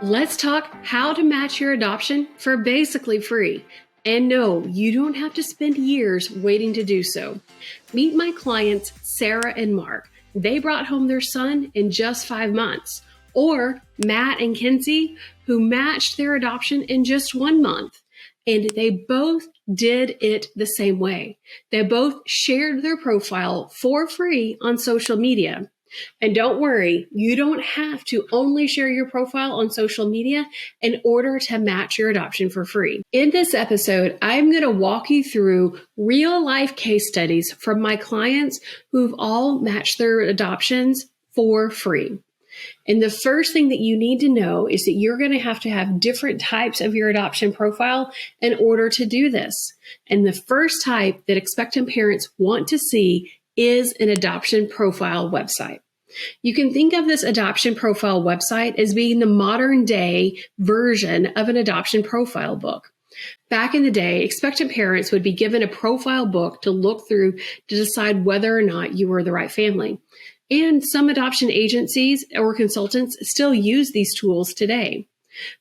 Let's talk how to match your adoption for basically free. And no, you don't have to spend years waiting to do so. Meet my clients, Sarah and Mark. They brought home their son in just 5 months. Or Matt and Kinsey, who matched their adoption in just 1 month. And they both did it the same way. They both shared their profile for free on social media. And don't worry, you don't have to only share your profile on social media in order to match your adoption for free. In this episode, I'm going to walk you through real life case studies from my clients who've all matched their adoptions for free. And the first thing that you need to know is that you're going to have different types of your adoption profile in order to do this. And the first type that expectant parents want to see is an adoption profile website. You can think of this adoption profile website as being the modern day version of an adoption profile book. Back in the day, expectant parents would be given a profile book to look through to decide whether or not you were the right family. And some adoption agencies or consultants still use these tools today.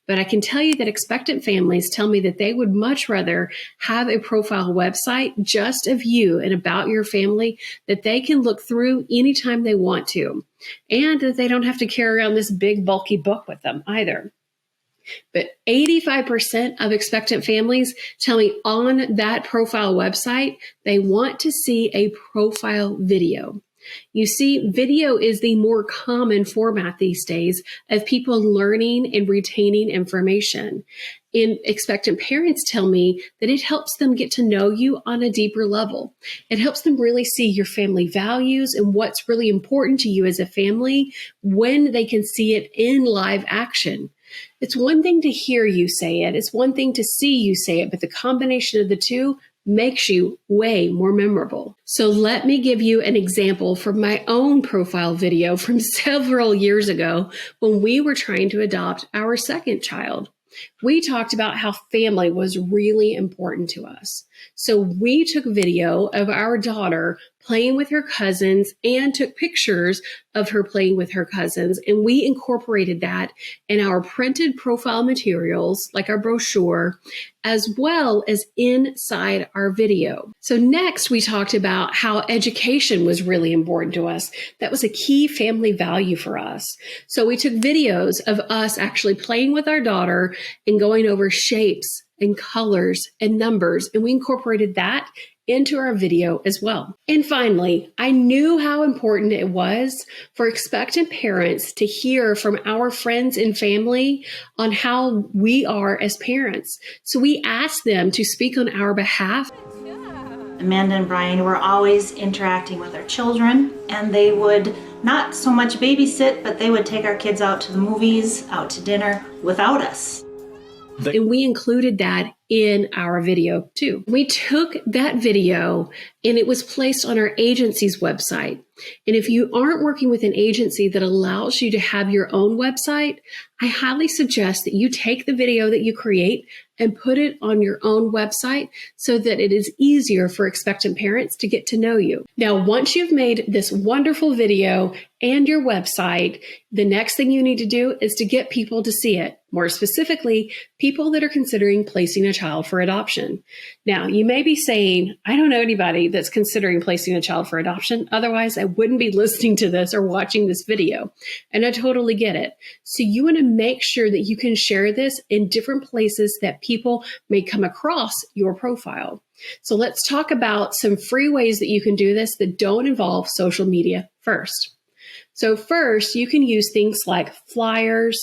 But I can tell you that expectant families tell me that they would much rather have a profile website just of you and about your family that they can look through anytime they want to, and that they don't have to carry around this big bulky book with them either. But 85% of expectant families tell me on that profile website, they want to see a profile video. You see, video is the more common format these days of people learning and retaining information. And expectant parents tell me that it helps them get to know you on a deeper level. It helps them really see your family values and what's really important to you as a family when they can see it in live action. It's one thing to hear you say it. It's one thing to see you say it, but the combination of the two makes you way more memorable. So let me give you an example from my own profile video from several years ago when we were trying to adopt our second child. We talked about how family was really important to us. So we took video of our daughter playing with her cousins and took pictures of her playing with her cousins. And we incorporated that in our printed profile materials, like our brochure, as well as inside our video. So next, we talked about how education was really important to us. That was a key family value for us. So we took videos of us actually playing with our daughter and going over shapes and colors and numbers, and we incorporated that into our video as well. And finally, I knew how important it was for expectant parents to hear from our friends and family on how we are as parents. So we asked them to speak on our behalf. Amanda and Brian were always interacting with our children, and they would not so much babysit, but they would take our kids out to the movies, out to dinner without us. And we included that in our video too. We took that video and it was placed on our agency's website. And if you aren't working with an agency that allows you to have your own website, I highly suggest that you take the video that you create and put it on your own website so that it is easier for expectant parents to get to know you. Now, once you've made this wonderful video and your website, the next thing you need to do is to get people to see it. More specifically, people that are considering placing a child for adoption. Now, you may be saying, I don't know anybody that's considering placing a child for adoption. Otherwise, I wouldn't be listening to this or watching this video. And I totally get it. So you want to make sure that you can share this in different places that people may come across your profile. So let's talk about some free ways that you can do this that don't involve social media first. So first, you can use things like flyers,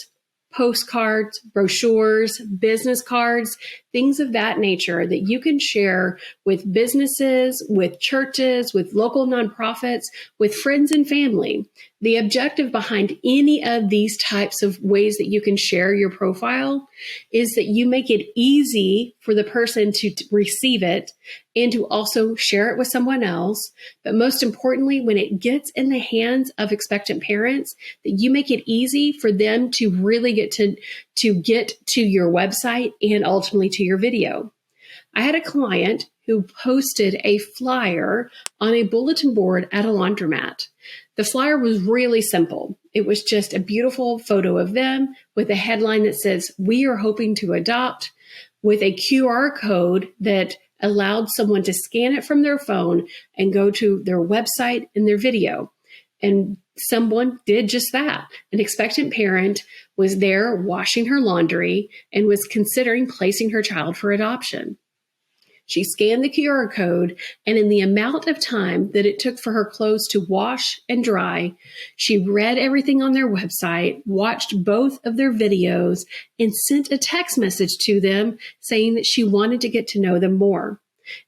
postcards, brochures, business cards, things of that nature that you can share with businesses, with churches, with local nonprofits, with friends and family. The objective behind any of these types of ways that you can share your profile is that you make it easy for the person to receive it and to also share it with someone else. But most importantly, when it gets in the hands of expectant parents, that you make it easy for them to really get to your website and ultimately to your video. I had a client who posted a flyer on a bulletin board at a laundromat. The flyer was really simple. It was just a beautiful photo of them with a headline that says, "We are hoping to adopt," with a QR code that allowed someone to scan it from their phone and go to their website and their video. And someone did just that. An expectant parent was there washing her laundry and was considering placing her child for adoption. She scanned the QR code, and in the amount of time that it took for her clothes to wash and dry, she read everything on their website, watched both of their videos, and sent a text message to them saying that she wanted to get to know them more.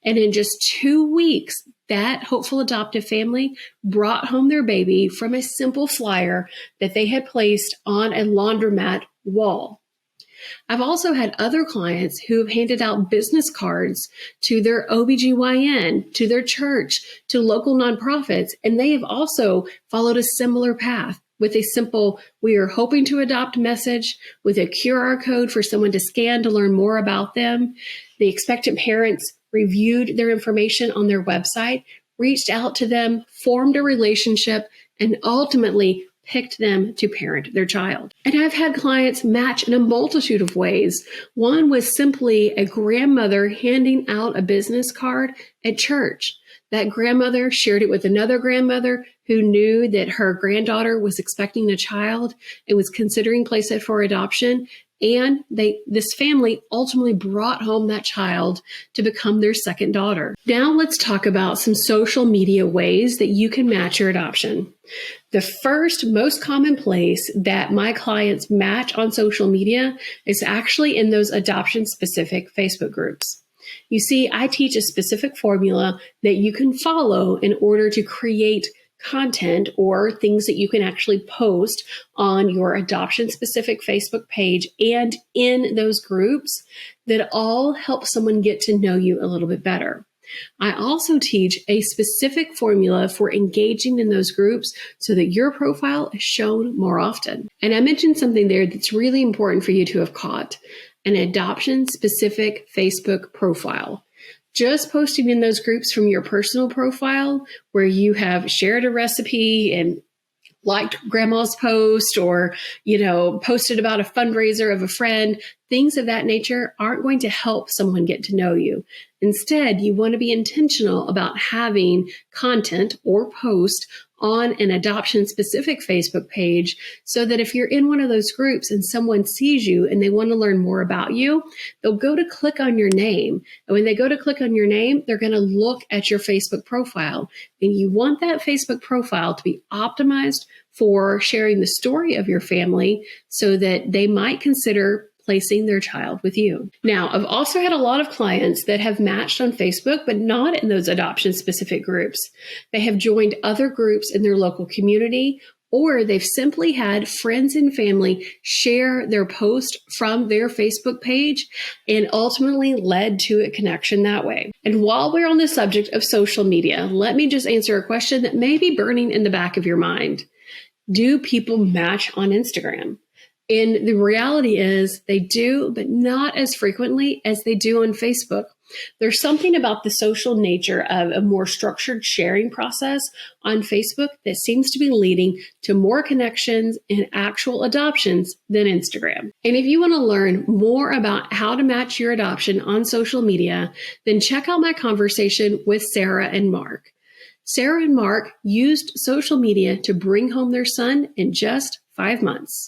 And in just 2 weeks, that hopeful adoptive family brought home their baby from a simple flyer that they had placed on a laundromat wall. I've also had other clients who have handed out business cards to their OBGYN, to their church, to local nonprofits, and they have also followed a similar path with a simple "We are hoping to adopt" message with a QR code for someone to scan to learn more about them. The expectant parents reviewed their information on their website, reached out to them, formed a relationship, and ultimately picked them to parent their child. And I've had clients match in a multitude of ways. One was simply a grandmother handing out a business card at church. That grandmother shared it with another grandmother who knew that her granddaughter was expecting a child and was considering placing it for adoption. And this family ultimately brought home that child to become their second daughter. Now let's talk about some social media ways that you can match your adoption. The first most common place that my clients match on social media is actually in those adoption-specific Facebook groups. You see, I teach a specific formula that you can follow in order to create content or things that you can actually post on your adoption-specific Facebook page and in those groups that all help someone get to know you a little bit better. I also teach a specific formula for engaging in those groups so that your profile is shown more often. And I mentioned something there that's really important for you to have caught: an adoption-specific Facebook profile. Just posting in those groups from your personal profile where you have shared a recipe and liked grandma's post or, posted about a fundraiser of a friend, things of that nature aren't going to help someone get to know you. Instead, you want to be intentional about having content or post on an adoption-specific Facebook page so that if you're in one of those groups and someone sees you and they want to learn more about you, they'll go to click on your name. And when they go to click on your name, they're going to look at your Facebook profile. And you want that Facebook profile to be optimized for sharing the story of your family so that they might consider placing their child with you. Now, I've also had a lot of clients that have matched on Facebook, but not in those adoption-specific groups. They have joined other groups in their local community, or they've simply had friends and family share their post from their Facebook page and ultimately led to a connection that way. And while we're on the subject of social media, let me just answer a question that may be burning in the back of your mind. Do people match on Instagram? And the reality is they do, but not as frequently as they do on Facebook. There's something about the social nature of a more structured sharing process on Facebook that seems to be leading to more connections and actual adoptions than Instagram. And if you want to learn more about how to match your adoption on social media, then check out my conversation with Sarah and Mark. Sarah and Mark used social media to bring home their son in just 5 months.